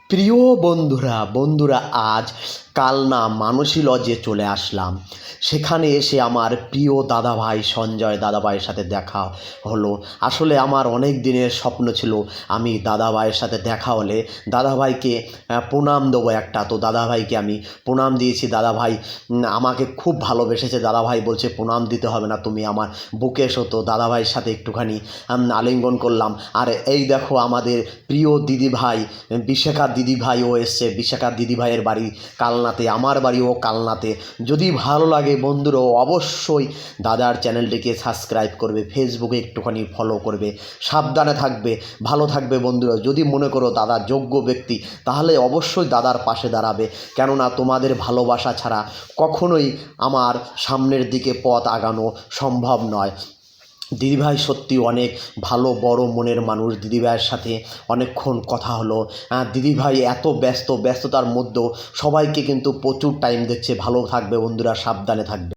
প্রিয় বন্ধুরা আজ কালনা মানসী লজে চলে আসলাম। সেখানে এসে আমার প্রিয় দাদাভাই সঞ্জয় দাদাভাইয়ের সাথে দেখা হলো। আসলে আমার অনেক দিনের স্বপ্ন ছিল আমি দাদাভাইয়ের সাথে দেখা হলে দাদাভাইকে প্রণাম দেবো একটা। তো দাদাভাইকে আমি প্রণাম দিয়েছি। দাদাভাই আমাকে খুব ভালোবেসেছে। দাদাভাই বলছে প্রণাম দিতে হবে না, তুমি আমার বুকে এসো। তো দাদাভাইয়ের সাথে একটুখানি আলিঙ্গন করলাম। আর এই দেখো আমাদের প্রিয় দিদিভাই বিশাখার দিদিভাইও এসছে। বিশাখার দিদিভাইয়ের বাড়ি কালনাতে, আমার বাড়িও কালনাতে। যদি ভালো লাগে বন্ধুরা অবশ্যই দাদার চ্যানেলটিকে সাবস্ক্রাইব করবে, ফেসবুকে একটুখানি ফলো করবে। সাবধানে থাকবে, ভালো থাকবে বন্ধুরা। যদি মনে করো দাদা যোগ্য ব্যক্তি তাহলে অবশ্যই দাদার পাশে দাঁড়াবে, কেননা তোমাদের ভালোবাসা ছাড়া কখনোই আমার সামনের দিকে পথ আগানো সম্ভব নয়। দিদিভাই সত্যি অনেক ভালো বড় মনের মানুষ। দিদিভাইয়ের সাথে অনেকক্ষণ কথা হলো। দিদিভাই এত ব্যস্ততার মধ্যেও সবাইকে কিন্তু প্রচুর টাইম দিচ্ছে। ভালো থাকবে বন্ধুরা, সাবধানে থাকবে।